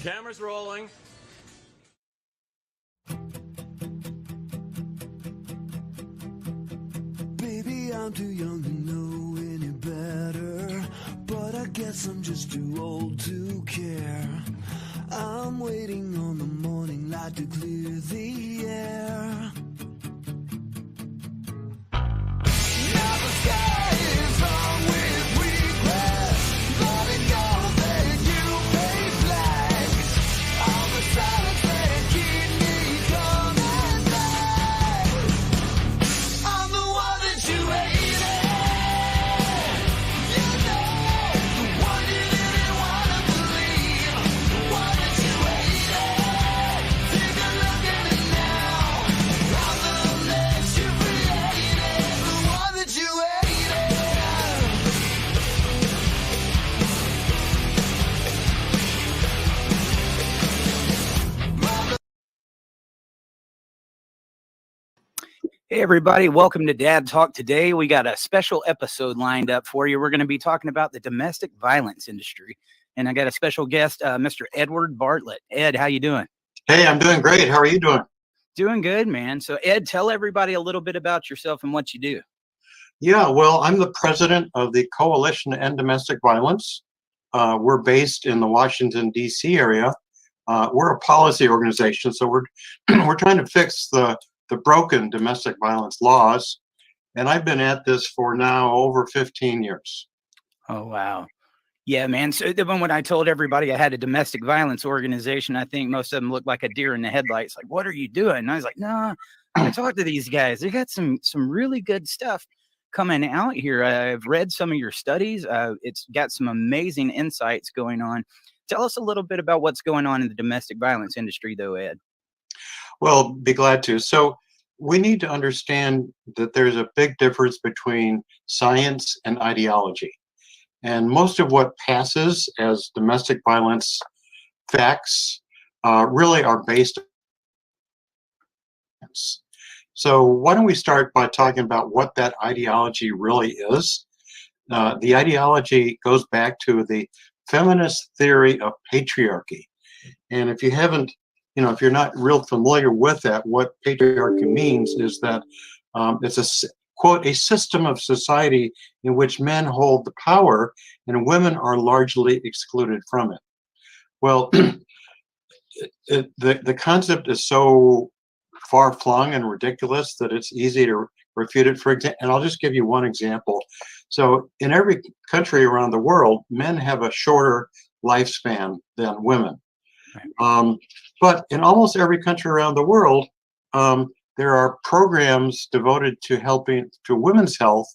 Camera's rolling. Baby, I'm too young to know any better, but I guess I'm just too old to care. I'm waiting on the morning light to clear the air. Now the sky is hung with regret, letting go that you pay black. All the silence that keep me coming back. I'm the one that you hated. You know, the one you didn't want to believe. The one that you hated. Take a look at me now. I'm the mess you created. The one that you hated. Hey everybody, welcome to Dad Talk. Today we got a special episode lined up for you. We're going to be talking about the domestic violence industry, and I got a special guest, Mr. Edward Bartlett. Ed, how you doing? Hey, I'm doing great. How are you doing? Doing good, man. So Ed, tell everybody a little bit about yourself and what you do. Yeah, well, I'm the president of the Coalition to End Domestic Violence. We're based in the Washington, D.C. area. We're a policy organization, so we're trying to fix the broken domestic violence laws. And I've been at this for now over 15 years. Oh, wow. Yeah, man. So when I told everybody I had a domestic violence organization, I think most of them looked like a deer in the headlights. Like, what are you doing? And I was like, no, I talked to these guys. They got some really good stuff coming out here. I've read some of your studies. It's got some amazing insights going on. Tell us a little bit about what's going on in the domestic violence industry, though, Ed. Well, be glad to. So we need to understand that there's a big difference between science and ideology. And most of what passes as domestic violence facts really are based on science. So why don't we start by talking about what that ideology really is? The ideology goes back to the feminist theory of patriarchy. And if you haven't, if you're not real familiar with that, what patriarchy means is that it's a system of society in which men hold the power and women are largely excluded from it. Well, the concept is so far-flung and ridiculous that it's easy to refute it. For example, and I'll just give you one example. So in every country around the world, men have a shorter lifespan than women. But in almost every country around the world, there are programs devoted to helping to women's health,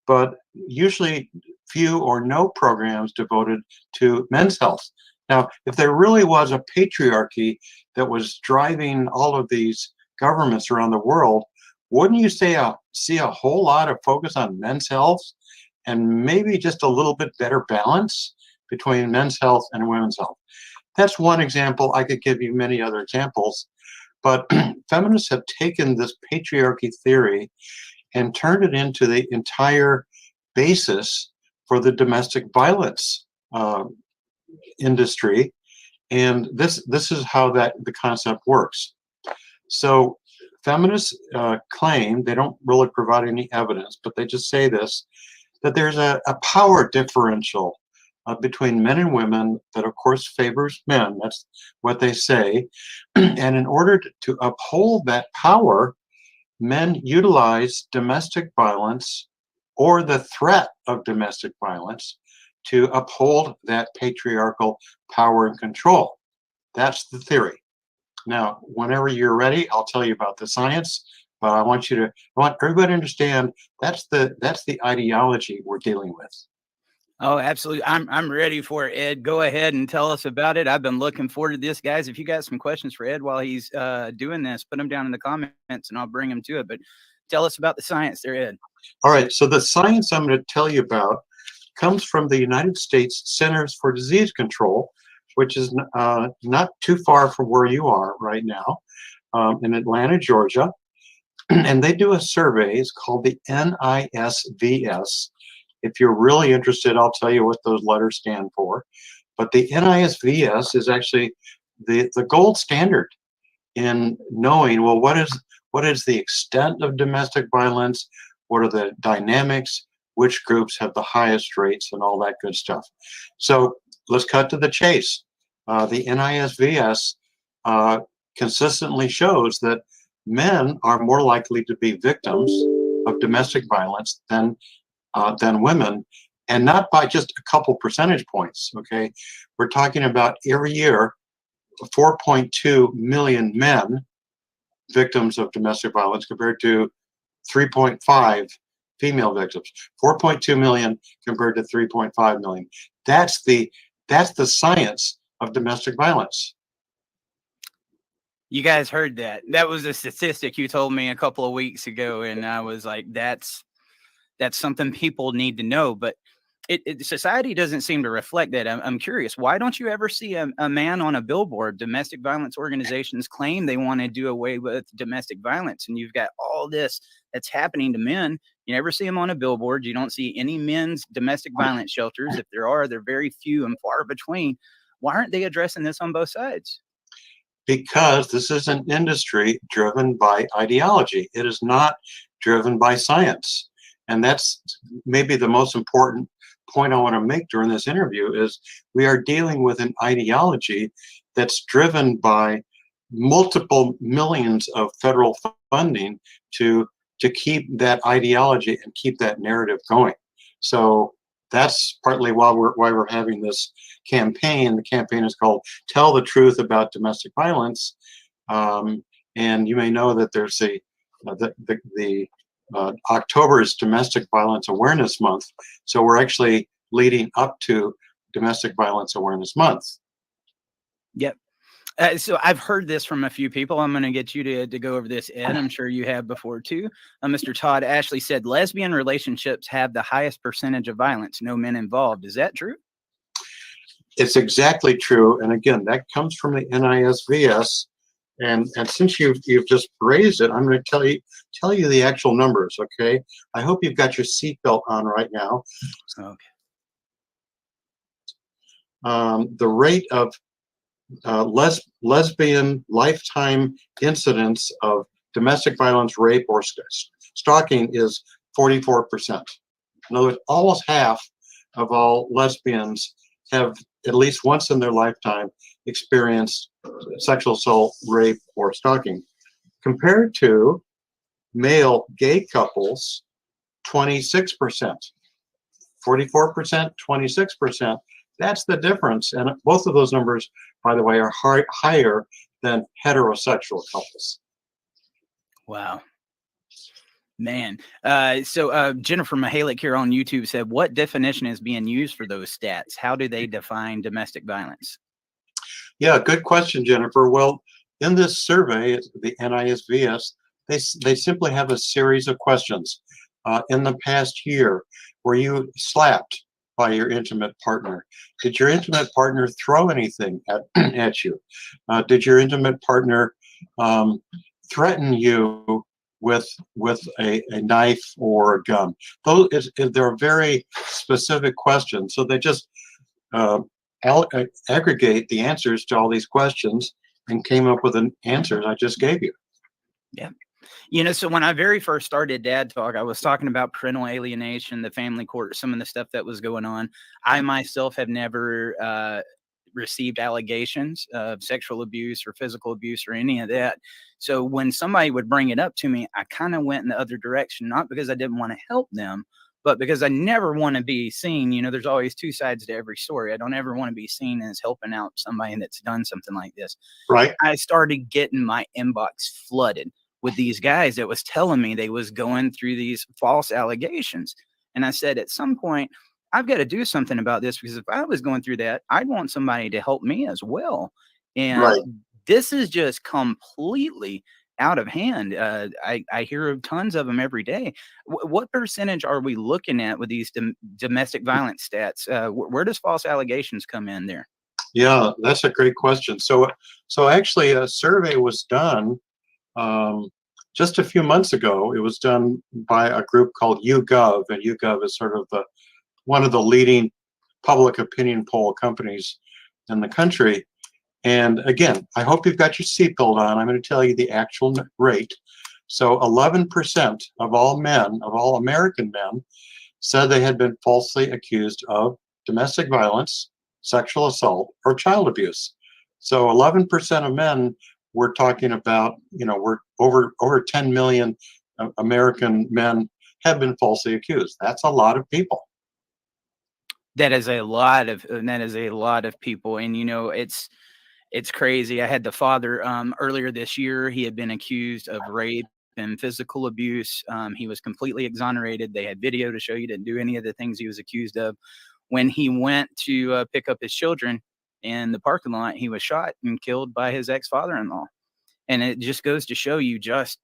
but usually few or no programs devoted to men's health. Now, if there really was a patriarchy that was driving all of these governments around the world, wouldn't you see a whole lot of focus on men's health and maybe just a little bit better balance between men's health and women's health? That's one example. I could give you many other examples, but feminists have taken this patriarchy theory and turned it into the entire basis for the domestic violence industry. And this is how the concept works. So feminists claim, they don't really provide any evidence, but they just say this, that there's a power differential between men and women that of course favors men. That's what they say. And in order to uphold that power, men utilize domestic violence or the threat of domestic violence to uphold that patriarchal power and control. That's the theory. Now, whenever you're ready, I'll tell you about the science, but I want everybody to understand that's the ideology we're dealing with. Oh, absolutely. I'm ready for it, Ed. Go ahead and tell us about it. I've been looking forward to this, guys. If you got some questions for Ed while he's doing this, put them down in the comments and I'll bring them to it. But tell us about the science there, Ed. All right. So the science I'm going to tell you about comes from the United States Centers for Disease Control, which is not too far from where you are right now, in Atlanta, Georgia. And they do a survey. It's called the NISVS. If you're really interested, I'll tell you what those letters stand for. But the NISVS is actually the gold standard in knowing, well, what is the extent of domestic violence? What are the dynamics? Which groups have the highest rates and all that good stuff. So let's cut to the chase. The NISVS consistently shows that men are more likely to be victims of domestic violence than women, and not by just a couple percentage points. Okay, we're talking about every year 4.2 million men victims of domestic violence compared to 3.5 female victims. 4.2 million compared to 3.5 million. That's the science of domestic violence. You guys heard that. That was a statistic you told me a couple of weeks ago, and I was like, that's something people need to know. But society doesn't seem to reflect that. I'm curious, why don't you ever see a man on a billboard? Domestic violence organizations claim they want to do away with domestic violence, and you've got all this that's happening to men. You never see them on a billboard. You don't see any men's domestic violence shelters. If there are, they're very few and far between. Why aren't they addressing this on both sides? Because this is an industry driven by ideology. It is not driven by science. And that's maybe the most important point I want to make during this interview is we are dealing with an ideology that's driven by multiple millions of federal funding to keep that ideology and keep that narrative going. So that's partly why we're having this campaign. The campaign is called "Tell the Truth About Domestic Violence," and you may know that there's October is Domestic Violence Awareness Month, so we're actually leading up to Domestic Violence Awareness Month. Yep. So I've heard this from a few people. I'm going to get you to go over this, Ed. I'm sure you have before too. Mr. Todd Ashley said lesbian relationships have the highest percentage of violence, no men involved. Is that true? It's exactly true. And again, that comes from the NISVS. And since you've just raised it, I'm going to tell you the actual numbers. Okay. I hope you've got your seatbelt on right now. Okay. The rate of lesbian lifetime incidents of domestic violence, rape, or stalking is 44%. In other words, almost half of all lesbians have at least once in their lifetime experienced sexual assault, rape, or stalking, compared to male gay couples, 26%. 44%, 26%. That's the difference. And both of those numbers, by the way, are higher than heterosexual couples. Wow. Man. So Jennifer Mahalik here on YouTube said, what definition is being used for those stats? How do they define domestic violence? Yeah, good question, Jennifer. Well, in this survey, the NISVS, they simply have a series of questions. In the past year, were you slapped by your intimate partner? Did your intimate partner throw anything at you? Did your intimate partner threaten you with a knife or a gun? They're very specific questions. So they just aggregate the answers to all these questions and came up with an answers I just gave you. Yeah. You know, so when I very first started Dad Talk, I was talking about parental alienation, the family court, some of the stuff that was going on. I myself have never received allegations of sexual abuse or physical abuse or any of that. So when somebody would bring it up to me, I kind of went in the other direction, not because I didn't want to help them, but because I never want to be seen. You know, there's always two sides to every story. I don't ever want to be seen as helping out somebody that's done something like this. Right. I started getting my inbox flooded with these guys that was telling me they was going through these false allegations. And I said, at some point, I've got to do something about this, because if I was going through that, I'd want somebody to help me as well. And this is just completely out of hand. I hear of tons of them every day. What percentage are we looking at with these domestic violence stats? Where does false allegations come in there? Yeah, that's a great question. So actually a survey was done just a few months ago. It was done by a group called YouGov, and YouGov is sort of one of the leading public opinion poll companies in the country. And again, I hope you've got your seatbelt on. I'm going to tell you the actual rate. So 11% of all men, of all American men, said they had been falsely accused of domestic violence, sexual assault, or child abuse. So 11% of men, we're talking about, we're over 10 million American men have been falsely accused. That's a lot of people. That is a lot of people. And it's crazy. I had the father earlier this year. He had been accused of rape and physical abuse. He was completely exonerated. They had video to show you didn't do any of the things he was accused of. When he went to pick up his children in the parking lot, he was shot and killed by his ex-father-in-law. And it just goes to show you just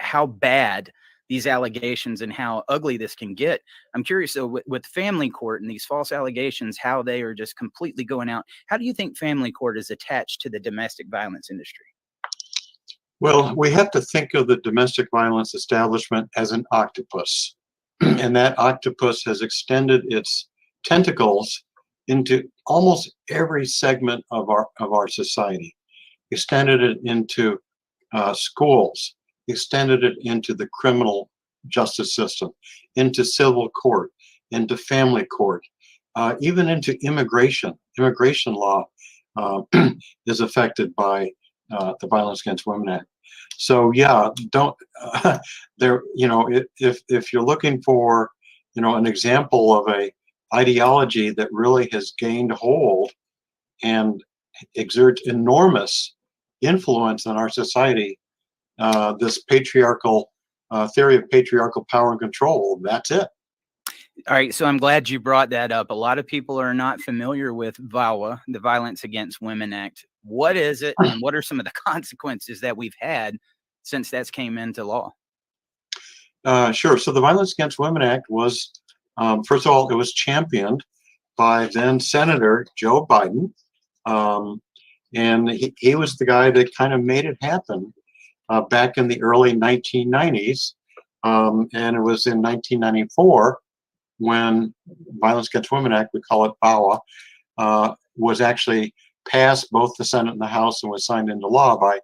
how bad these allegations and how ugly this can get. I'm curious though, with family court and these false allegations, how they are just completely going out. How do you think family court is attached to the domestic violence industry? Well, we have to think of the domestic violence establishment as an octopus, and that octopus has extended its tentacles into almost every segment of our society. Extended it into schools, extended it into the criminal justice system, into civil court, into family court, even into immigration. Immigration law is affected by the Violence Against Women Act. So yeah, don't there. If you're looking for an example of a ideology that really has gained hold and exerts enormous influence on our society, this patriarchal theory of patriarchal power and control, that's it. All right, so I'm glad you brought that up. A lot of people are not familiar with VAWA, the Violence Against Women Act. What is it, and what are some of the consequences that we've had since that's came into law? Sure. So the Violence Against Women Act was, first of all, it was championed by then Senator Joe Biden, and he was the guy that kind of made it happen back in the early 1990s, and it was in 1994 when Violence Against Women Act, we call it VAWA, was actually passed both the Senate and the House and was signed into law by.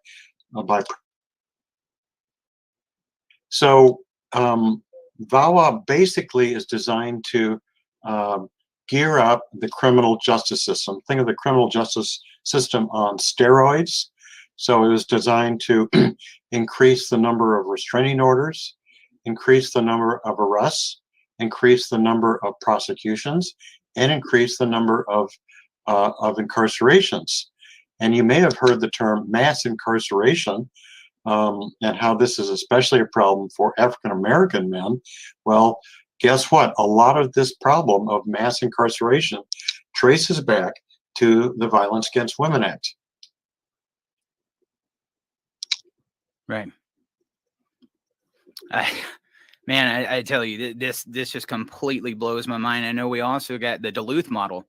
So VAWA basically is designed to gear up the criminal justice system. Think of the criminal justice system on steroids. So it was designed to increase the number of restraining orders, increase the number of arrests, increase the number of prosecutions, and increase the number of incarcerations. And you may have heard the term mass incarceration, and how this is especially a problem for African American men. Well, guess what? A lot of this problem of mass incarceration traces back to the Violence Against Women Act. Right. I tell you, this just completely blows my mind. I know we also got the Duluth model.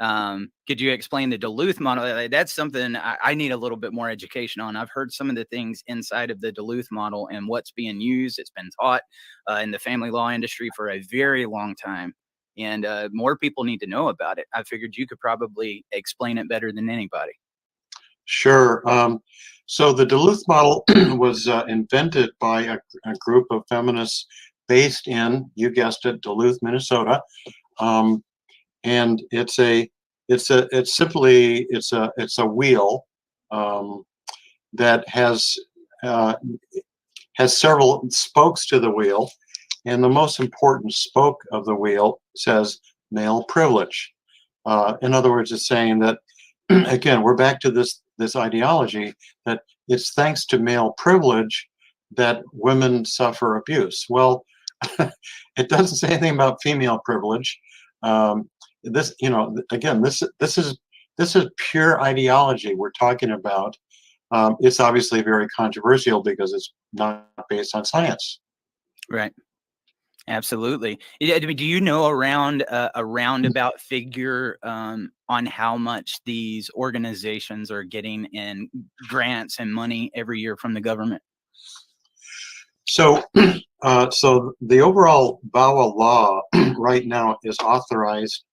Could you explain the Duluth model? That's something I need a little bit more education on. I've heard some of the things inside of the Duluth model and what's being used. It's been taught in the family law industry for a very long time, and more people need to know about it. I figured you could probably explain it better than anybody. Sure. So the Duluth model was invented by a group of feminists based in, you guessed it, Duluth, Minnesota. And it's a wheel that has several spokes to the wheel, and the most important spoke of the wheel says male privilege. In other words, it's saying that again, we're back to this ideology that it's thanks to male privilege that women suffer abuse. Well, it doesn't say anything about female privilege. This is pure ideology we're talking about. It's obviously very controversial because it's not based on science. Right. Absolutely. I mean, do you know a roundabout figure on how much these organizations are getting in grants and money every year from the government? So, so the overall VAWA law right now is authorized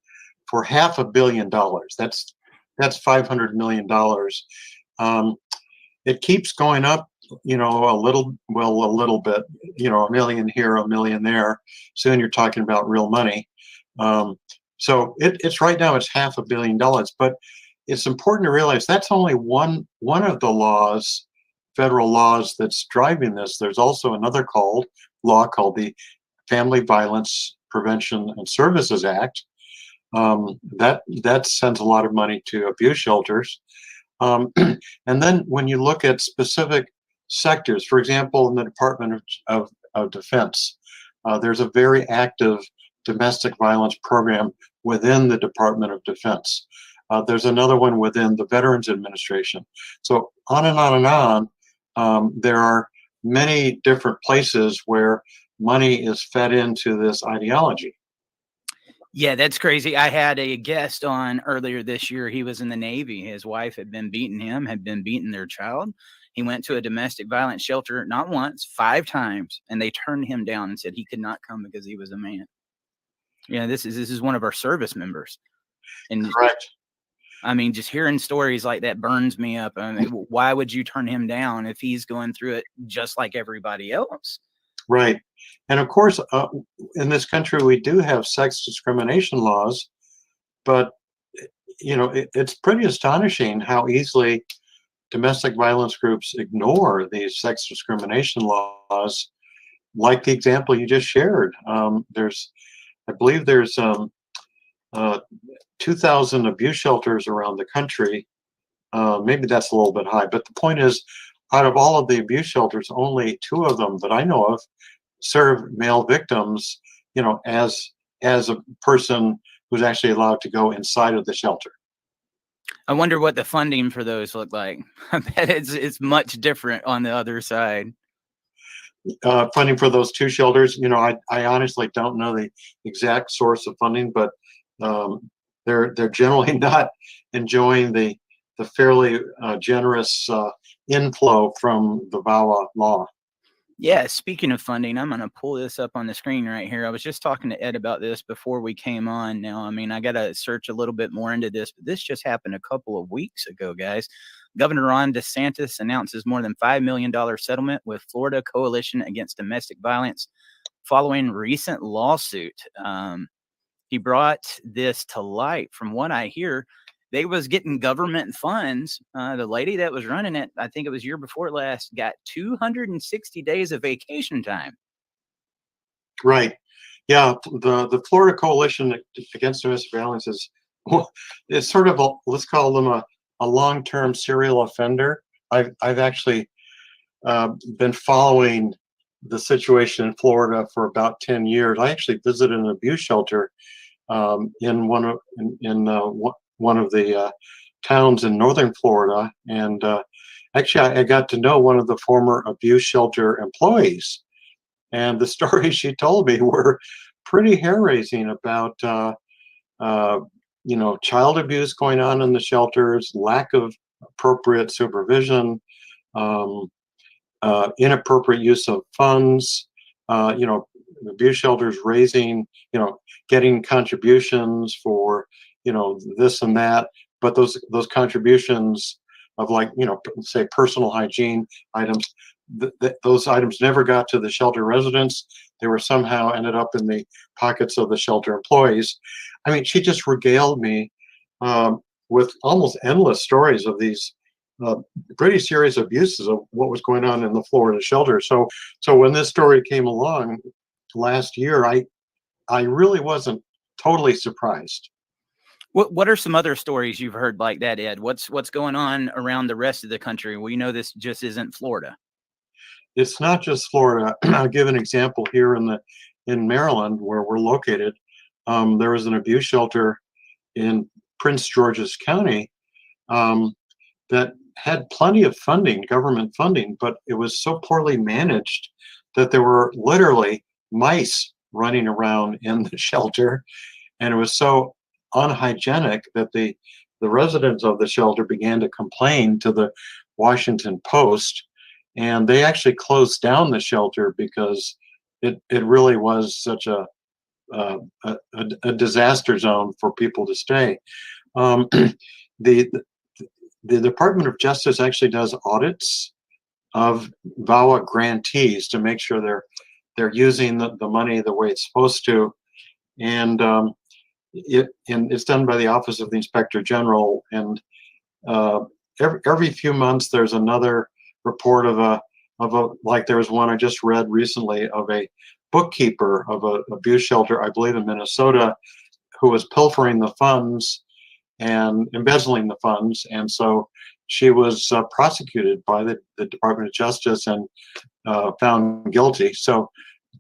for $500 million. That's that's $500 million. It keeps going up, a little bit, a million here, a million there. Soon you're talking about real money. So it's right now it's $500 million, but it's important to realize that's only one of the federal laws that's driving this. There's also another law called the Family Violence Prevention and Services Act. That sends a lot of money to abuse shelters. And then when you look at specific sectors, for example, in the Department of Defense, there's a very active domestic violence program within the Department of Defense. There's another one within the Veterans Administration. So on and on and on. There are many different places where money is fed into this ideology. Yeah, that's crazy. I had a guest on earlier this year. He was in the Navy. His wife had been beating him, had been beating their child. He went to a domestic violence shelter not once, 5 times, and they turned him down and said he could not come because he was a man. Yeah, this is one of our service members. And Correct. I mean, just hearing stories like that burns me up. I mean, why would you turn him down if he's going through it just like everybody else? Right. And of course, in this country, we do have sex discrimination laws, but it's pretty astonishing how easily domestic violence groups ignore these sex discrimination laws, like the example you just shared. I believe there's 2,000 abuse shelters around the country. Maybe that's a little bit high, but the point is, out of all of the abuse shelters, only 2 of them that I know of serve male victims, as a person who's actually allowed to go inside of the shelter. I wonder what the funding for those look like. I bet it's much different on the other side. Funding for those 2 shelters, I honestly don't know the exact source of funding, but they're generally not enjoying the fairly generous inflow from the VAWA law. Yeah, speaking of funding, I'm going to pull this up on the screen right here. I was just talking to Ed about this before we came on. Now, I mean, I got to search a little bit more into this, but this just happened a couple of weeks ago, guys. Governor Ron DeSantis announces more than $5 million settlement with Florida Coalition Against Domestic Violence following recent lawsuit. He brought this to light. From what I hear, they was getting government funds. The lady that was running it, I think it was year before last, got 260 days of vacation time. Right. Yeah. The Florida Coalition Against Domestic Violence is sort of let's call them a long-term serial offender. I've actually been following the situation in Florida for about 10 years. I actually visited an abuse shelter in one of the towns in northern Florida, and actually I got to know one of the former abuse shelter employees, and the stories she told me were pretty hair-raising about child abuse going on in the shelters, lack of appropriate supervision, inappropriate use of funds, abuse shelters getting contributions for this and that, but those contributions of say personal hygiene items, those items never got to the shelter residents. They were somehow ended up in the pockets of the shelter employees. I mean, she just regaled me with almost endless stories of these pretty serious abuses of what was going on in the Florida shelter. So when this story came along last year, I really wasn't totally surprised. What are some other stories you've heard like that, Ed? What's going on around the rest of the country? We know this just isn't Florida. It's not just Florida. I'll give an example here in Maryland, where we're located. There was an abuse shelter in Prince George's County that had plenty of funding, government funding, but it was so poorly managed that there were literally mice running around in the shelter, and it was so unhygienic that the residents of the shelter began to complain to the Washington Post, and they actually closed down the shelter because it really was such a disaster zone for people to stay. the the Department of Justice actually does audits of VAWA grantees to make sure they're using the money the way it's supposed to, and it's done by the Office of the Inspector General. And every few months there's another report of a like there was one I just read recently of a bookkeeper of a abuse shelter, I believe in Minnesota, who was pilfering the funds and embezzling the funds, and so she was prosecuted by the Department of Justice and found guilty. So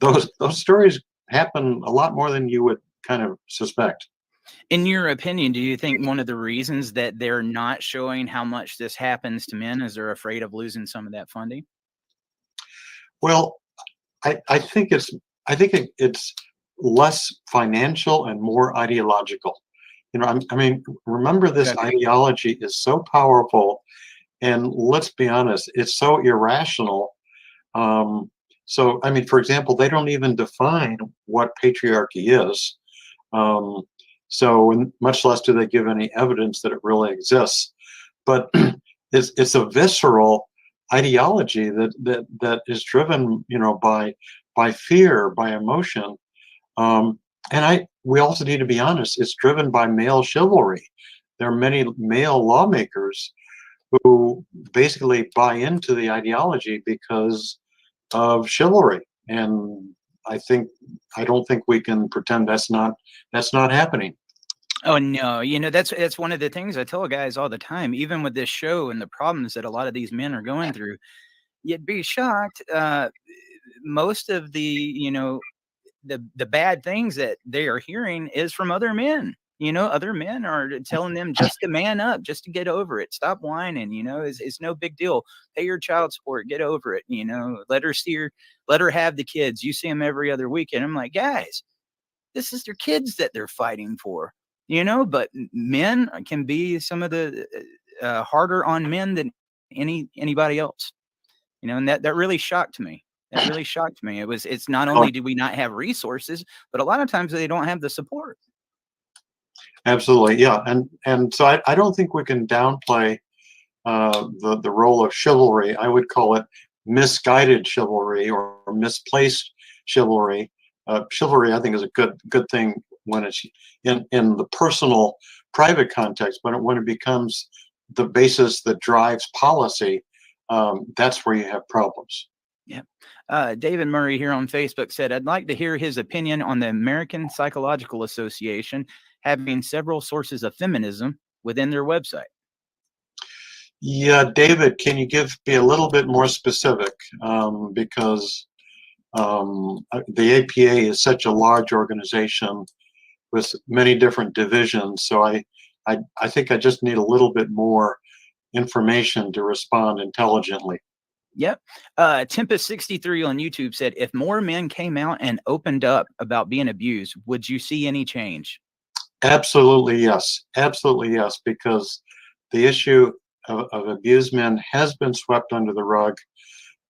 those stories happen a lot more than you would kind of suspect. In your opinion, do you think one of the reasons that they're not showing how much this happens to men is they're afraid of losing some of that funding? Well, I think it's less financial and more ideological. You know, I mean, remember, this Okay. ideology is so powerful, and let's be honest, it's so irrational. So, I mean, for example, they don't even define what patriarchy is. Um, so, much less do they give any evidence that it really exists. But it's a visceral ideology that is driven, you know, by fear, by emotion. And we also need to be honest, it's driven by male chivalry. There are many male lawmakers who basically buy into the ideology because of chivalry. And I don't think we can pretend that's not happening. Oh no, that's one of the things I tell guys all the time, even with this show and the problems that a lot of these men are going through. You'd be shocked. Most of the bad things that they are hearing is from other men. Other men are telling them just to man up, just to get over it. Stop whining. It's no big deal. Pay your child support. Get over it. Let her have the kids. You see them every other weekend. I'm like, guys, this is their kids that they're fighting for. But men can be some of the harder on men than anybody else. And that really shocked me. That really shocked me. It's not only do we not have resources, but a lot of times they don't have the support. Absolutely, yeah, and so I don't think we can downplay the role of chivalry. I would call it misguided chivalry or misplaced chivalry. Chivalry, I think, is a good thing when it's in the personal, private context. But when it becomes the basis that drives policy, that's where you have problems. Yeah. David Murray here on Facebook said, I'd like to hear his opinion on the American Psychological Association having several sources of feminism within their website. Yeah, David, can you be a little bit more specific? Because the APA is such a large organization with many different divisions. So I think I just need a little bit more information to respond intelligently. Yep. Tempest63 on YouTube said, if more men came out and opened up about being abused, would you see any change? Absolutely, yes. Absolutely, yes. Because the issue of abused men has been swept under the rug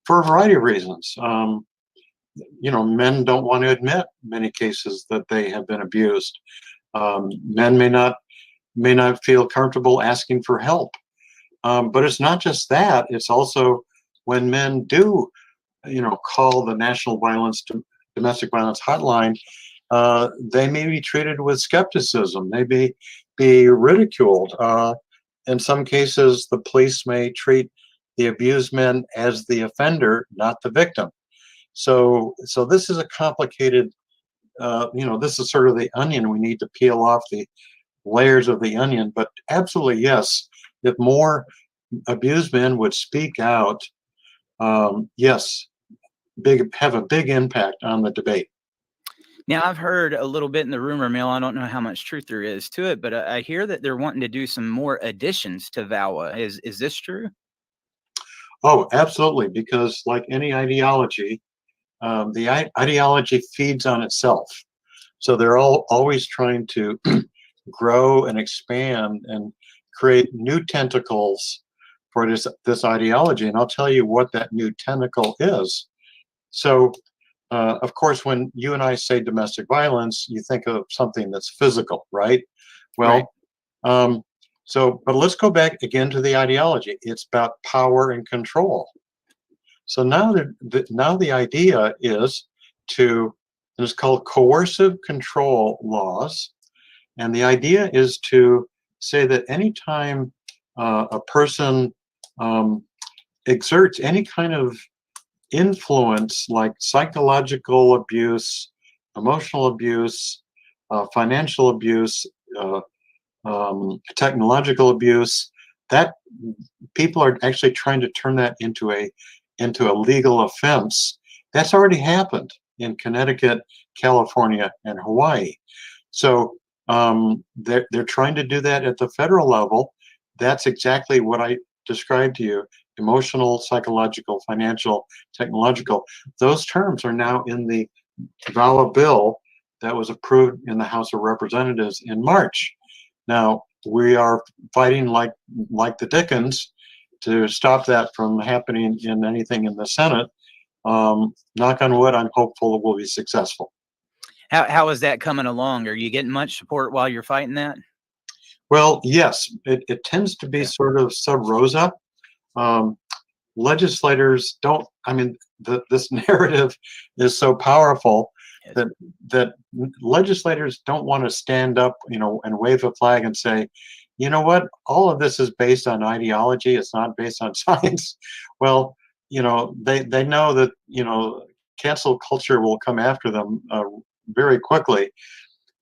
for a variety of reasons. Men don't want to admit many cases that they have been abused. Men may not feel comfortable asking for help. But it's not just that. It's also when men do, call the National Domestic Violence Hotline, they may be treated with skepticism. They may be ridiculed. In some cases, the police may treat the abused men as the offender, not the victim. So this is a complicated, this is sort of the onion. We need to peel off the layers of the onion. But absolutely, yes, if more abused men would speak out, yes, have a big impact on the debate. Now, I've heard a little bit in the rumor mill. I don't know how much truth there is to it, but I hear that they're wanting to do some more additions to VAWA. Is this true? Oh, absolutely, because like any ideology, the ideology feeds on itself. So they're always trying to grow and expand and create new tentacles for this ideology. And I'll tell you what that new tentacle is. So, of course, when you and I say domestic violence, you think of something that's physical, right? Well, Right. So, but let's go back again to the ideology. It's about power and control. So now now the idea is to, it's called coercive control laws. And the idea is to say that anytime a person exerts any kind of influence like psychological abuse, emotional abuse, financial abuse, technological abuse, that people are actually trying to turn that into a legal offense. That's already happened in Connecticut, California, and Hawaii. So they're trying to do that at the federal level. That's exactly what I described to you: emotional, psychological, financial, technological. Those terms are now in the VAWA bill that was approved in the House of Representatives in March. Now we are fighting like the Dickens to stop that from happening in anything in the Senate. Knock on wood, I'm hopeful it will be successful. How is that coming along? Are you getting much support while you're fighting that? Well, yes, it tends to be sort of sub rosa. Legislators don't, I mean, this narrative is so powerful that legislators don't want to stand up, and wave a flag and say, you know what, all of this is based on ideology. It's not based on science. Well, they know that, cancel culture will come after them very quickly.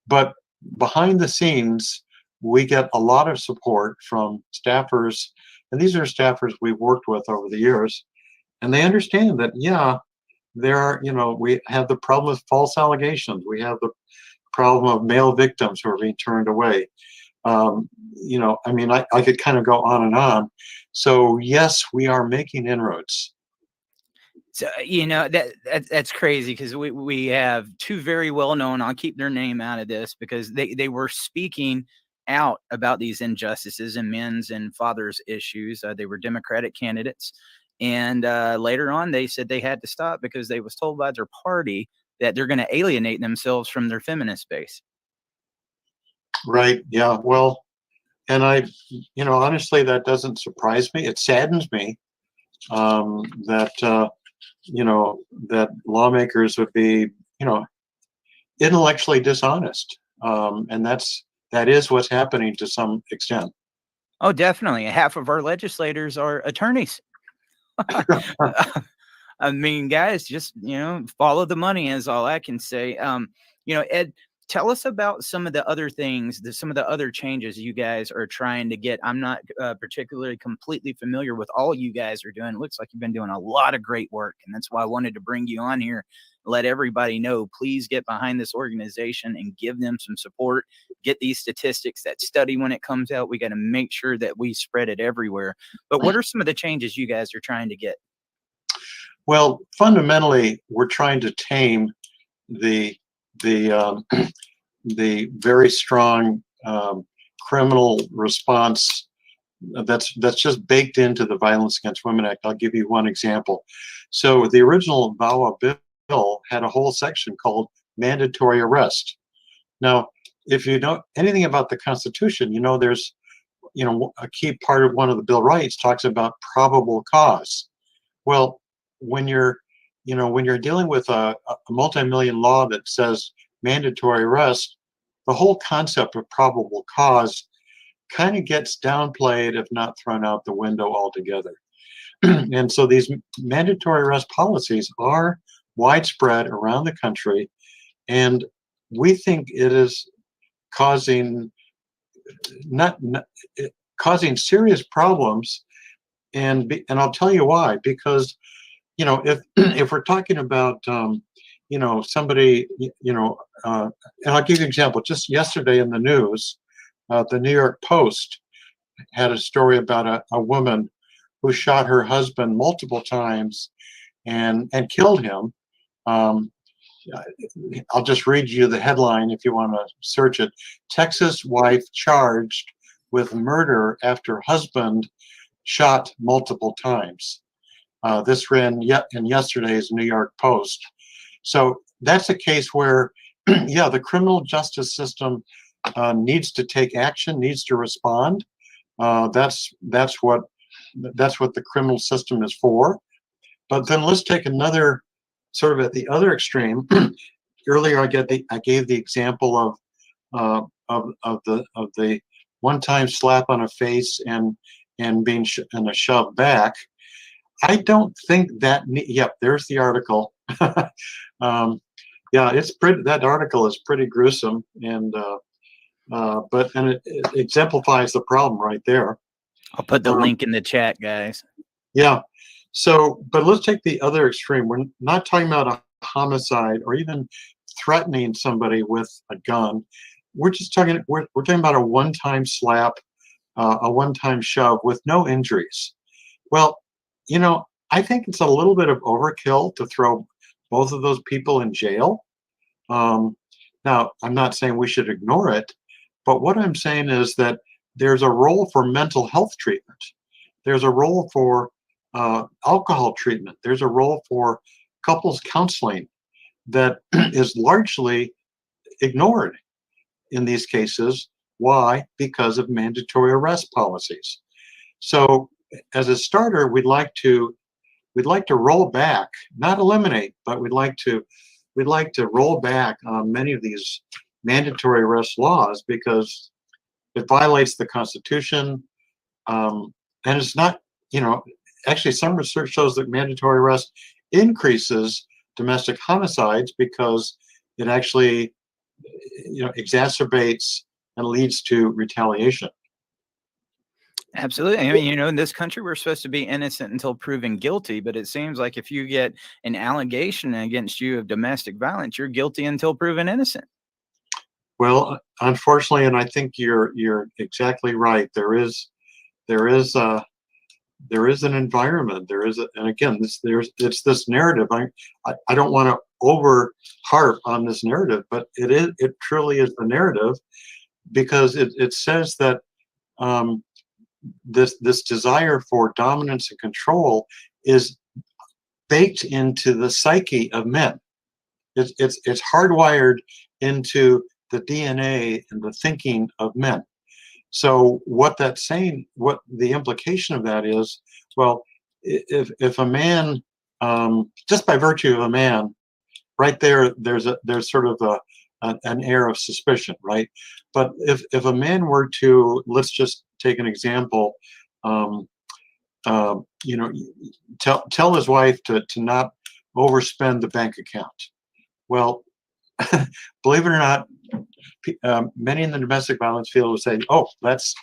But behind the scenes, we get a lot of support from staffers, and these are staffers we've worked with over the years, and they understand that, yeah, there are, we have the problem with false allegations. We have the problem of male victims who are being turned away. I mean, I could kind of go on and on. So yes, we are making inroads. So that's crazy, because we have two very well known. I'll keep their name out of this, because they were speaking out about these injustices and men's and fathers issues. They were Democratic candidates, and later on they said they had to stop because they was told by their party that they're going to alienate themselves from their feminist base. Right. Yeah. Well, and honestly, that doesn't surprise me. It saddens me that that lawmakers would be, intellectually dishonest, and that is what's happening to some extent. Oh, definitely. Half of our legislators are attorneys. I mean, guys, just, follow the money is all I can say. Ed, tell us about some of the other things, some of the other changes you guys are trying to get. I'm not particularly completely familiar with all you guys are doing. It looks like you've been doing a lot of great work, and that's why I wanted to bring you on here. Let everybody know, please get behind this organization and give them some support. Get these statistics, that study, when it comes out. We got to make sure that we spread it everywhere. But what are some of the changes you guys are trying to get? Well, fundamentally, we're trying to tame the the very strong criminal response that's just baked into the Violence Against Women Act. I'll give you one example. So the original VAWA bill had a whole section called mandatory arrest. Now, if you know anything about the Constitution, there's a key part of one of the Bill of Rights talks about probable cause. Well, when you're dealing with a multi-million law that says mandatory arrest, the whole concept of probable cause kind of gets downplayed, if not thrown out the window altogether. And so these mandatory arrest policies are widespread around the country, and we think it is causing causing serious problems, and I'll tell you why. Because if we're talking about somebody, and I'll give you an example. Just yesterday in the news, the New York Post had a story about a woman who shot her husband multiple times and killed him. I'll just read you the headline if you want to search it. Texas wife charged with murder after husband shot multiple times. This ran in yesterday's New York Post. So that's a case where, yeah, the criminal justice system needs to take action, needs to respond. That's what the criminal system is for. But then let's take another sort of at the other extreme. Earlier, I gave the example of the one-time slap on a face and being and a shove back. I don't think that. Yep, there's the article. Yeah, it's pretty. That article is pretty gruesome, and it exemplifies the problem right there. I'll put the link in the chat, guys. Yeah. So, but let's take the other extreme. We're not talking about a homicide or even threatening somebody with a gun. We're just talking. We're talking about a one-time slap, a one-time shove with no injuries. Well, I think it's a little bit of overkill to throw both of those people in jail. Now, I'm not saying we should ignore it, but what I'm saying is that there's a role for mental health treatment. There's a role for alcohol treatment. There's a role for couples counseling that is largely ignored in these cases. Why? Because of mandatory arrest policies. So, as a starter, we'd like to roll back, not eliminate, but we'd like to roll back on many of these mandatory arrest laws because it violates the Constitution, and it's not. Actually, some research shows that mandatory arrest increases domestic homicides because it actually, exacerbates and leads to retaliation. Absolutely. I mean, in this country, we're supposed to be innocent until proven guilty, but it seems like if you get an allegation against you of domestic violence, you're guilty until proven innocent. Well, unfortunately, and I think you're exactly right. There is an environment. And again, it's this narrative. I don't want to over harp on this narrative, but it truly is the narrative because it says that this desire for dominance and control is baked into the psyche of men. It's hardwired into the DNA and the thinking of men. So what that's saying, what the implication of that is, well, if a man, just by virtue of a man, right there, there's sort of an air of suspicion, right? But if a man were to, let's just take an example, tell his wife to not overspend the bank account. Well, believe it or not, many in the domestic violence field will say, "Oh, that's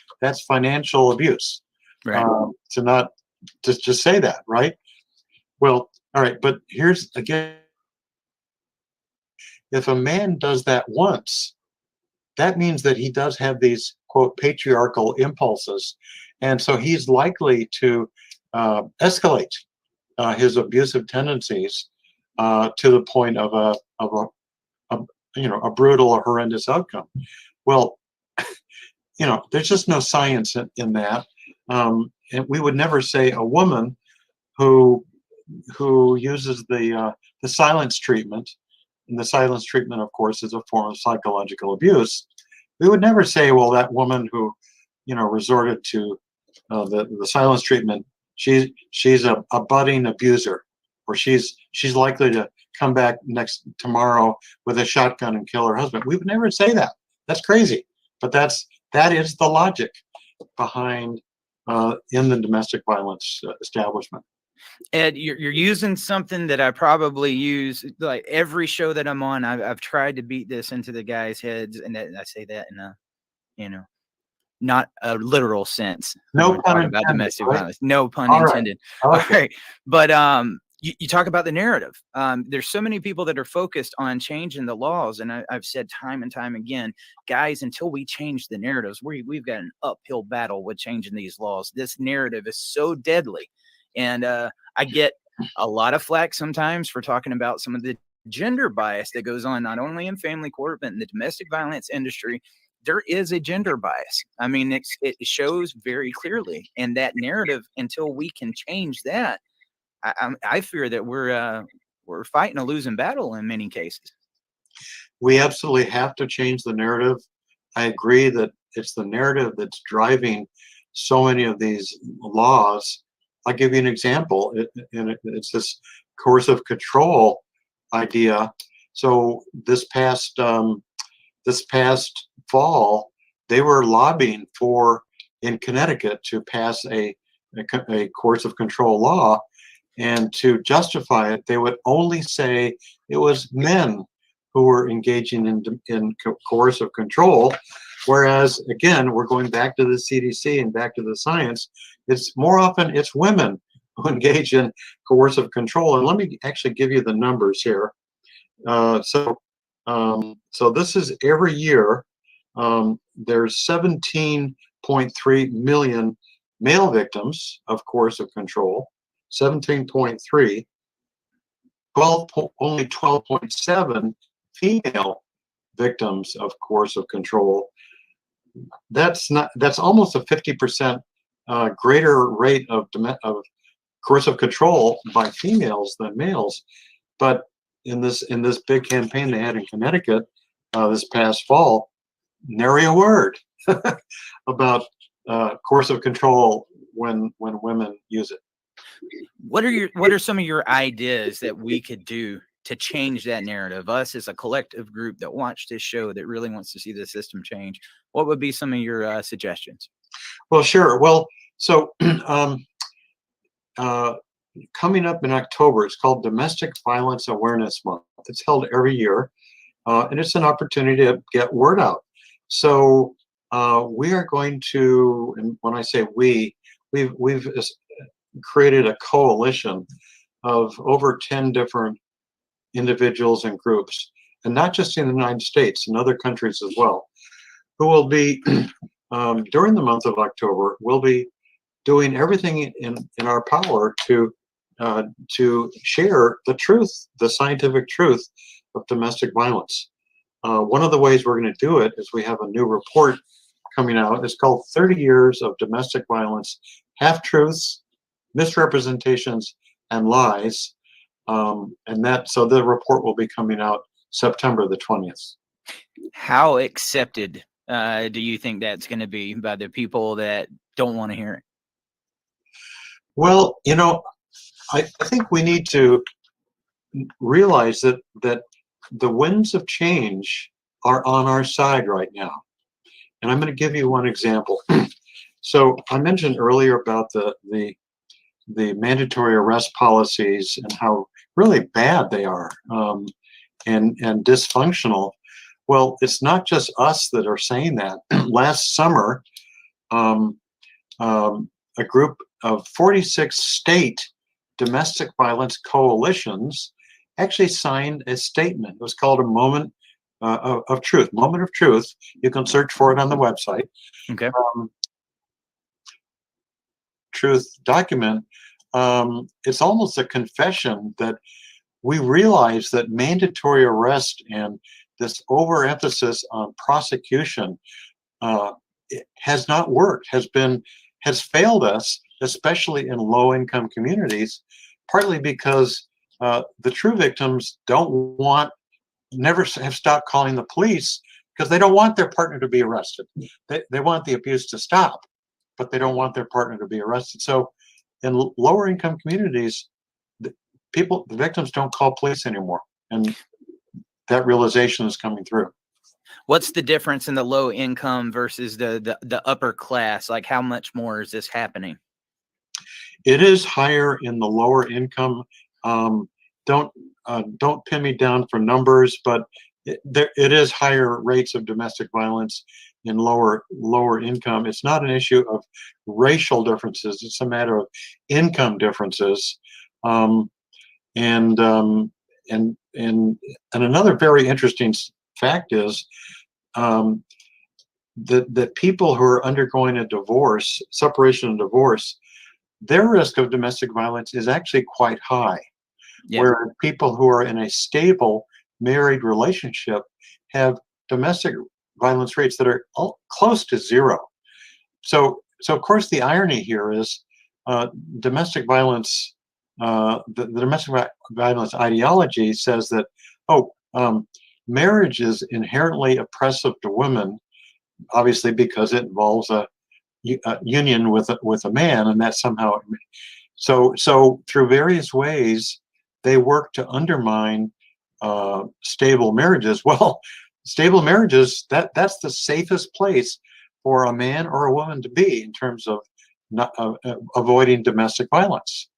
financial abuse." Right. To not just say that, right? Well, all right, but here's again, if a man does that once, that means that he does have these quote patriarchal impulses, and so he's likely to escalate his abusive tendencies to the point of a brutal or horrendous outcome. Well, there's just no science in that, and we would never say a woman who uses the silence treatment, and the silence treatment, of course, is a form of psychological abuse. We would never say, well, that woman who resorted to the silence treatment, she's a budding abuser, or she's likely to come back tomorrow with a shotgun and kill her husband. We would never say that. That's crazy. But that is the logic behind in the domestic violence establishment. Ed, you're using something that I probably use like every show that I'm on. I've tried to beat this into the guys' heads, and I say that in a not a literal sense. No pun intended. About domestic right? violence. No pun All intended. Right. Okay. All right. But you talk about the narrative. There's so many people that are focused on changing the laws, and I've said time and time again, guys, until we change the narratives, we've got an uphill battle with changing these laws. This narrative is so deadly, and I get a lot of flack sometimes for talking about some of the gender bias that goes on not only in family court but in the domestic violence industry. There is a gender bias. I mean, it shows very clearly, and that narrative, until we can change that, I fear that we're fighting a losing battle in many cases. We absolutely have to change the narrative. I agree that it's the narrative that's driving so many of these laws. I'll give you an example. It's this coercive control idea. So this past fall, they were lobbying in Connecticut to pass a coercive control law, and to justify it, they would only say it was men who were engaging in coercive control. Whereas, again, we're going back to the CDC and back to the science. It's more often it's women who engage in coercive control. And let me actually give you the numbers here. So this is every year. There's 17.3 million male victims of coercive control. 17.3. Only 12.7 female victims of coercive control. That's almost a 50% greater rate of coercive control by females than males. But in this big campaign they had in Connecticut this past fall, nary a word about coercive control when women use it. What are some of your ideas that we could do to change that narrative? Us as a collective group that watched this show that really wants to see the system change. What would be some of your suggestions? Well, sure. Well, so coming up in October, it's called Domestic Violence Awareness Month. It's held every year, and it's an opportunity to get word out. So we are going to, and when I say we've created a coalition of over 10 different individuals and groups, and not just in the United States, in other countries as well, who will be, during the month of October, we'll be doing everything in our power to share the truth, the scientific truth of domestic violence. One of the ways we're going to do it is we have a new report coming out. It's called 30 Years of Domestic Violence, Half-Truths, Misrepresentations, and Lies. So the report will be coming out September the 20th. How accepted do you think that's going to be by the people that don't want to hear it? Well, I think we need to realize that the winds of change are on our side right now. And I'm going to give you one example. So I mentioned earlier about the mandatory arrest policies and how really bad they are, and dysfunctional. Well, it's not just us that are saying that. Last summer, a group of 46 state domestic violence coalitions actually signed a statement. It was called a Moment of Truth. Moment of Truth. You can search for it on the website. Okay. Truth document. It's almost a confession that we realize that mandatory arrest and this overemphasis on prosecution has not worked, has failed us, especially in low-income communities, partly because the true victims never have stopped calling the police because they don't want their partner to be arrested. They want the abuse to stop, but they don't want their partner to be arrested. So in lower income communities, the victims don't call police anymore. And that realization is coming through. What's the difference in the low income versus the upper class? Like, how much more is this happening? It is higher in the lower income. Don't pin me down for numbers, but it is higher rates of domestic violence in lower income. It's not an issue of racial differences. It's a matter of income differences. And another very interesting fact is that people who are undergoing a divorce, separation and divorce, their risk of domestic violence is actually quite high. Yeah. Where people who are in a stable married relationship have domestic violence rates that are close to zero. So of course the irony here is domestic violence. The domestic violence ideology says that marriage is inherently oppressive to women, obviously because it involves a union with a man, and that somehow so through various ways they work to undermine stable marriages. Well, stable marriages, that's the safest place for a man or a woman to be in terms of not avoiding domestic violence.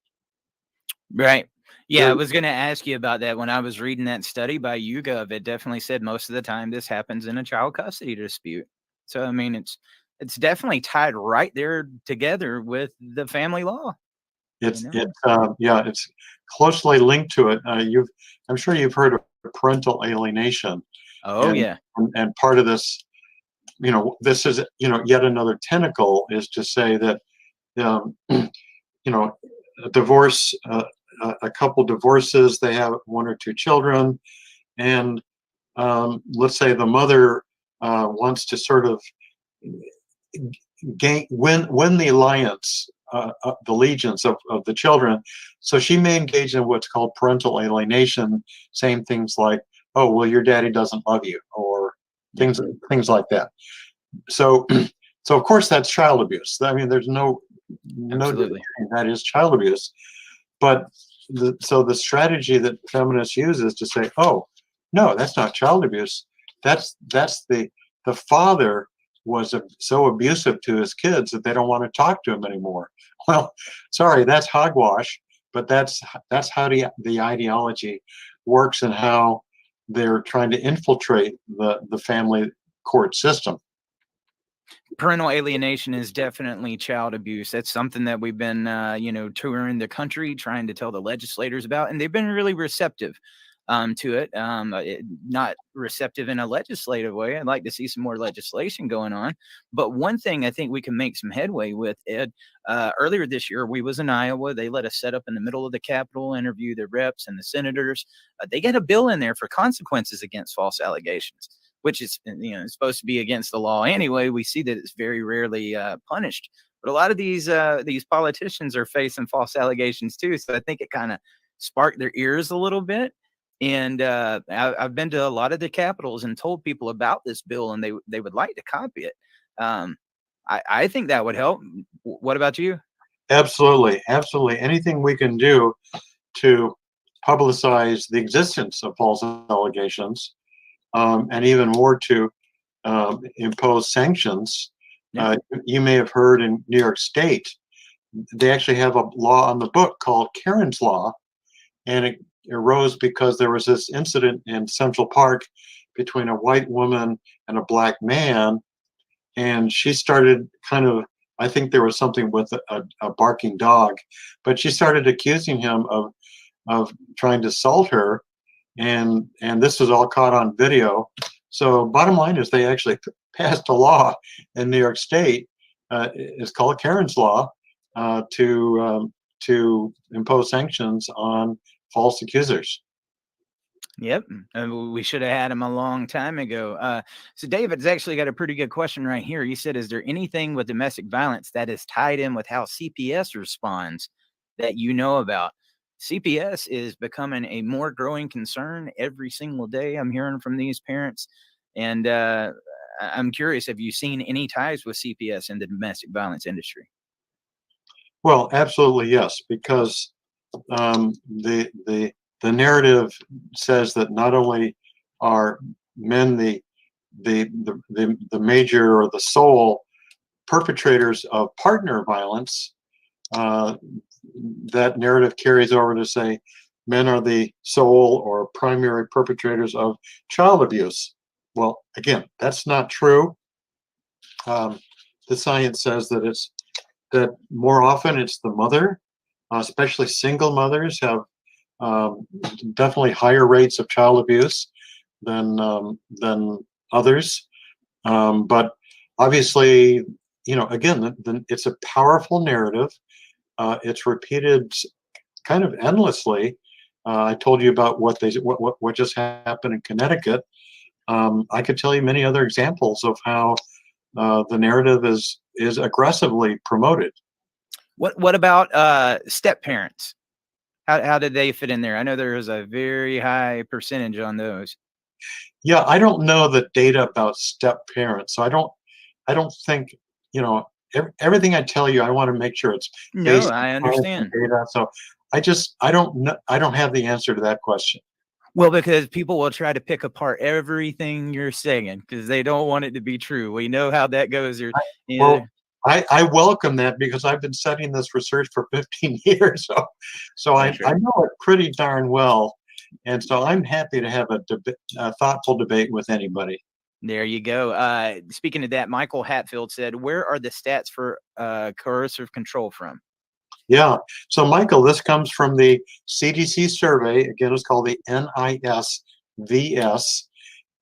Right. Yeah, I There- was going to ask you about that. When I was reading that study by YouGov, it definitely said most of the time this happens in a child custody dispute. So I mean, it's definitely tied right there together with the family law. You know? it's closely linked to it. I'm sure you've heard of parental alienation, Oh and yeah. and part of this, this is yet another tentacle is to say that you know a divorce, a couple divorces, they have one or two children, and let's say the mother wants to sort of win the alliance, the allegiance of the children. So she may engage in what's called parental alienation, saying things like, "Oh, well, your daddy doesn't love you," or things like that. So, so of course that's child abuse. I mean, there's no Absolutely. that is child abuse. But so the strategy that feminists use is to say, "Oh, no, that's not child abuse. That's the father was so abusive to his kids that they don't want to talk to him anymore." Well, sorry, that's hogwash, but that's how the ideology works and how they're trying to infiltrate the family court system. Parental alienation is definitely child abuse. That's something that we've been, touring the country trying to tell the legislators about, and they've been really receptive to it. Not receptive in a legislative way. I'd like to see some more legislation going on. But one thing I think we can make some headway with, Ed, earlier this year, we was in Iowa. They let us set up in the middle of the Capitol, interview the reps and the senators. They got a bill in there for consequences against false allegations, which is supposed to be against the law anyway. We see that it's very rarely punished. But a lot of these politicians are facing false allegations too. So I think it kind of sparked their ears a little bit. And I've been to a lot of the capitals and told people about this bill, and they would like to copy it. I think that would help. What about you? Absolutely, absolutely. Anything we can do to publicize the existence of false allegations, and even more to impose sanctions. Yeah. You may have heard in New York State, they actually have a law on the book called Karen's Law, and it arose because there was this incident in Central Park between a white woman and a black man, and she started kind of, I think there was something with a barking dog, but she started accusing him of trying to assault her, and this was all caught on video. So bottom line is they actually passed a law in New York State. It's called Karen's Law, to impose sanctions on false accusers. Yep. We should have had him a long time ago. So David's actually got a pretty good question right here. He said, is there anything with domestic violence that is tied in with how CPS responds that you know about? CPS is becoming a more growing concern every single day. I'm hearing from these parents. And I'm curious, have you seen any ties with CPS in the domestic violence industry? Well, absolutely yes, because the narrative says that not only are men the major or the sole perpetrators of partner violence, that narrative carries over to say men are the sole or primary perpetrators of child abuse. Well, again, that's not true. The science says that more often it's the mother, especially single mothers have definitely higher rates of child abuse than others. But obviously, again, it's a powerful narrative. It's repeated kind of endlessly. I told you about what just happened in Connecticut. I could tell you many other examples of how the narrative is aggressively promoted. What about step parents? How did they fit in there? I know there is a very high percentage on those. Yeah, I don't know the data about step parents, so I don't think everything I tell you, I want to make sure it's No, based I on science and understand. data. So I don't know, I don't have the answer to that question. Well, because people will try to pick apart everything you're saying because they don't want it to be true. We know how that goes. Or Well, either I welcome that because I've been studying this research for 15 years. So I that's right. know it pretty darn well. And so I'm happy to have a thoughtful debate with anybody. There you go. Speaking of that, Michael Hatfield said, "Where are the stats for coercive control from?" Yeah. So, Michael, this comes from the CDC survey. Again, it's called the NISVS.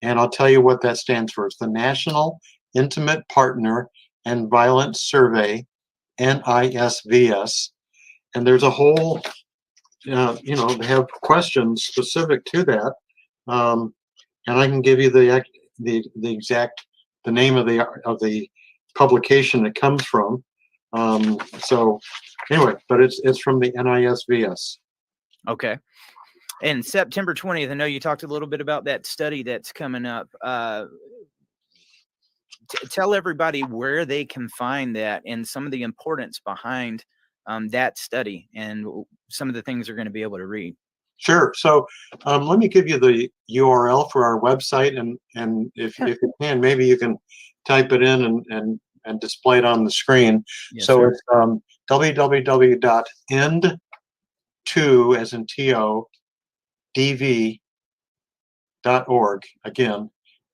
And I'll tell you what that stands for. It's the National Intimate Partner and Violence Survey, NISVS. And there's a whole, they have questions specific to that. And I can give you the exact the name of the publication it comes from. So anyway, but it's from the NISVS. Okay. And September 20th, I know you talked a little bit about that study that's coming up. Tell everybody where they can find that and some of the importance behind that study and some of the things they're going to be able to read. Sure. So let me give you the URL for our website, and if you can, maybe you can type it in and display it on the screen. Yes, So sir. it's www.end2 as in TO dv.org. Again,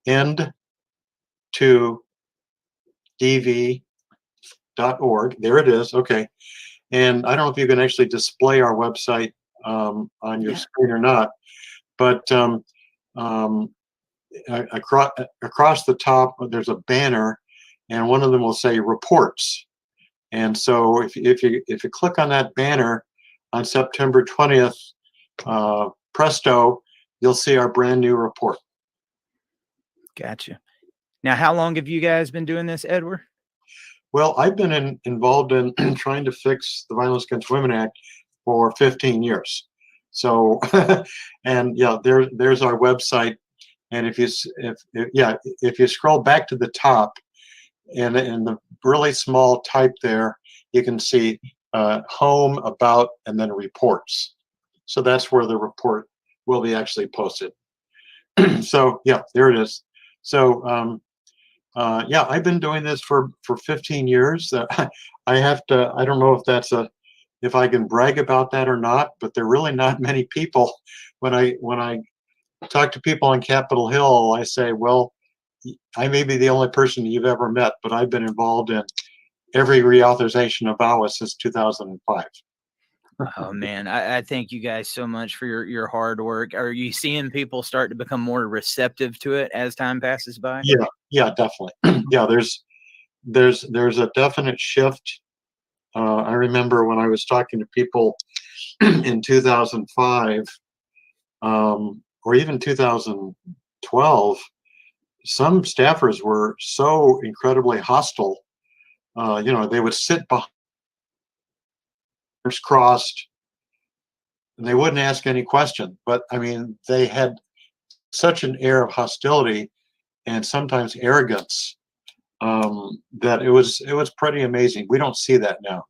end2dv.org. There it is. Okay. And I don't know if you can actually display our website on your screen or not, but across the top there's a banner, and one of them will say reports. And so if you click on that banner on September 20th, presto, you'll see our brand new report. Gotcha. Now, how long have you guys been doing this, Edward? Well, I've been involved in trying to fix the Violence Against Women Act for 15 years. So, and yeah, there's our website. And if you scroll back to the top, and in the really small type there, you can see home, about, and then reports. So that's where the report will be actually posted. So yeah, there it is. So yeah, I've been doing this for 15 years. I have to. I don't know if I can brag about that or not, but there are really not many people. When I talk to people on Capitol Hill, I say, well, I may be the only person you've ever met, but I've been involved in every reauthorization of VAWA since 2005. Oh man, I thank you guys so much for your hard work. Are you seeing people start to become more receptive to it as time passes by? Yeah, definitely. Yeah, there's a definite shift. I remember when I was talking to people in 2005, or even 2012, some staffers were so incredibly hostile. They would sit behind, arms crossed, and they wouldn't ask any question. But I mean, they had such an air of hostility and sometimes arrogance, that it was pretty amazing. We don't see that now.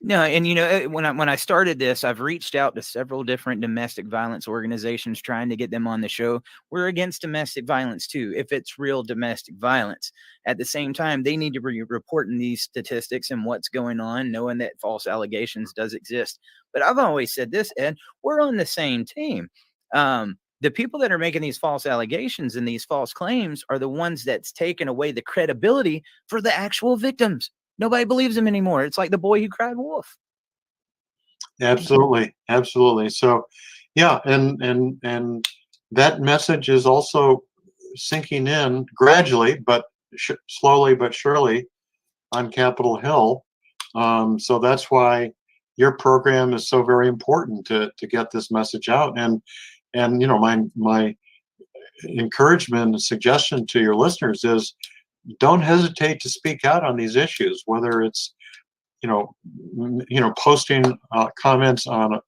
No, and when I started this, I've reached out to several different domestic violence organizations trying to get them on the show. We're against domestic violence too, if it's real domestic violence. At the same time, they need to be reporting these statistics and what's going on, knowing that false allegations does exist. But I've always said this, Ed, we're on the same team. The people that are making these false allegations and these false claims are the ones that's taken away the credibility for the actual victims. Nobody believes him anymore. It's like the boy who cried wolf. Absolutely, absolutely. So, yeah, and that message is also sinking in gradually, but slowly but surely on Capitol Hill. So that's why your program is so very important to get this message out. And my encouragement and suggestion to your listeners is, don't hesitate to speak out on these issues, whether it's posting comments on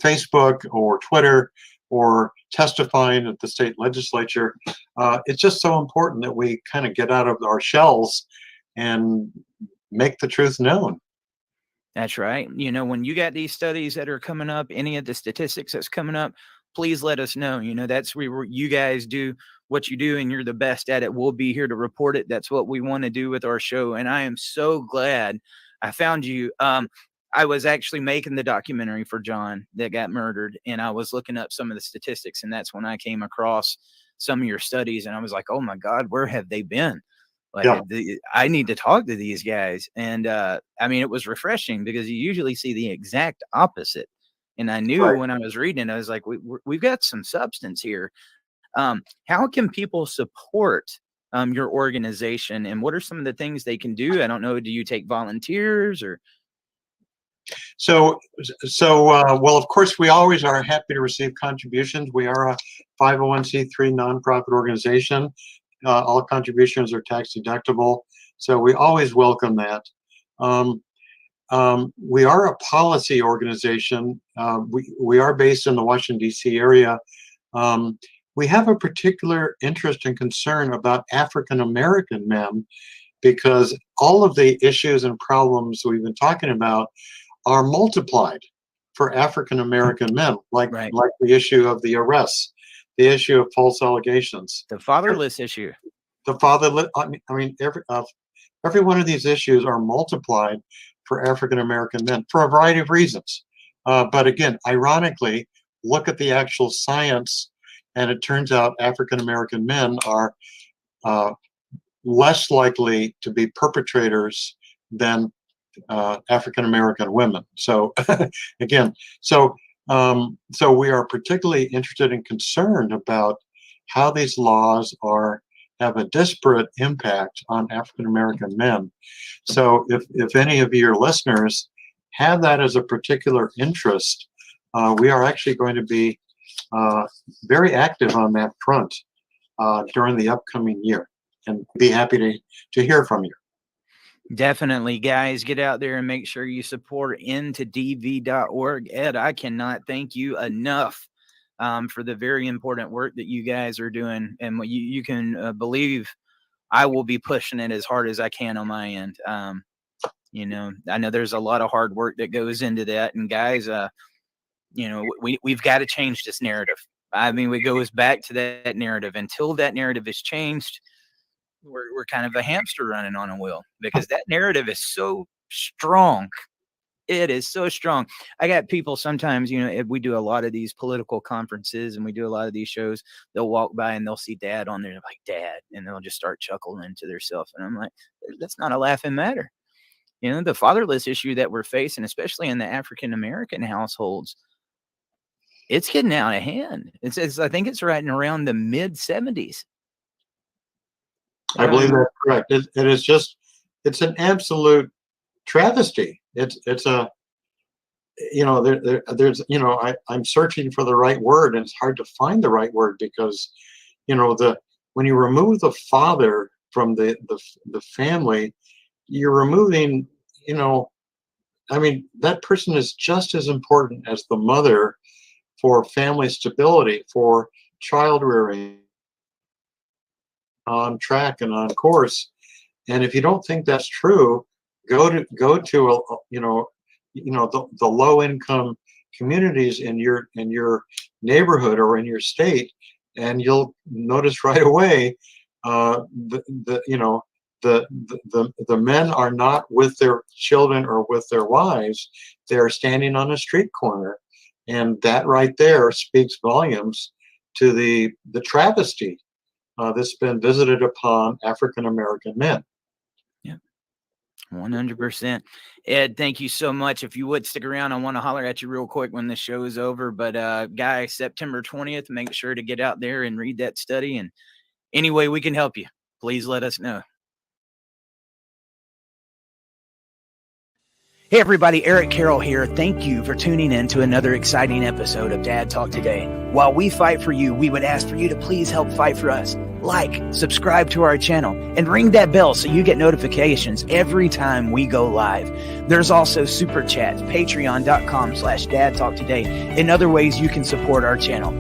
Facebook or Twitter, or testifying at the state legislature. It's just so important that we kind of get out of our shells and make the truth known. That's right. You know, when you got these studies that are coming up, any of the statistics that's coming up, please let us know. You know, that's where you guys do what you do and you're the best at it. We'll be here to report it. That's what we want to do with our show. And I am so glad I found you. I was actually making the documentary for John that got murdered, and I was looking up some of the statistics, and that's when I came across some of your studies, and I was like, oh my God, where have they been? Like, I need to talk to these guys. And I mean, it was refreshing because you usually see the exact opposite. And I knew when I was reading, I was like, we've got some substance here. How can people support your organization, and what are some of the things they can do? I don't know. Do you take volunteers or? So, well, of course, we always are happy to receive contributions. We are a 501c3 nonprofit organization. All contributions are tax deductible, so we always welcome that. We are a policy organization. We are based in the Washington, D.C. area. We have a particular interest and concern about African American men, because all of the issues and problems we've been talking about are multiplied for African American men, like the issue of the arrests, the issue of false allegations, the fatherless issue. The fatherless. I mean, every one of these issues are multiplied for African American men for a variety of reasons. But again, ironically, look at the actual science, and it turns out African American men are less likely to be perpetrators than African American women. So again, so we are particularly interested and concerned about how these laws have a disparate impact on African American men. So if any of your listeners have that as a particular interest, we are actually going to be very active on that front during the upcoming year, and be happy to hear from you. Definitely, guys, get out there and make sure you support intodv.org. Ed, I cannot thank you enough for the very important work that you guys are doing. And you can believe I will be pushing it as hard as I can on my end. You know, I know there's a lot of hard work that goes into that. And guys, you know, we've got to change this narrative. I mean, it goes back to that narrative. Until that narrative is changed, we're kind of a hamster running on a wheel, because that narrative is so strong. It is so strong. I got people sometimes, you know, if we do a lot of these political conferences and we do a lot of these shows, they'll walk by and they'll see Dad on there, like, Dad, and they'll just start chuckling to themselves. And I'm like, that's not a laughing matter. You know, the fatherless issue that we're facing, especially in the African American households, it's getting out of hand. I think it's right around the mid 70s. I believe that's correct. It is just, it's an absolute travesty. It's a, you know, there's, you know, I'm searching for the right word, and it's hard to find the right word, because, you know, when you remove the father from the family, you're removing, you know, I mean, that person is just as important as the mother for family stability, for child rearing, on track and on course. And if you don't think that's true, go to the low income communities in your neighborhood or in your state, and you'll notice right away the men are not with their children or with their wives. They're standing on a street corner, and that right there speaks volumes to the travesty that's been visited upon African American men. Yeah, 100%. Ed, thank you so much. If you would stick around, I want to holler at you real quick when the show is over. But guys, September 20th, make sure to get out there and read that study. And any way we can help you, please let us know. Hey everybody, Eric Carroll here. Thank you for tuning in to another exciting episode of Dad Talk Today. While we fight for you, we would ask for you to please help fight for us. Like, subscribe to our channel, and ring that bell so you get notifications every time we go live. There's also Super Chats, patreon.com/dadtalktoday, and other ways you can support our channel.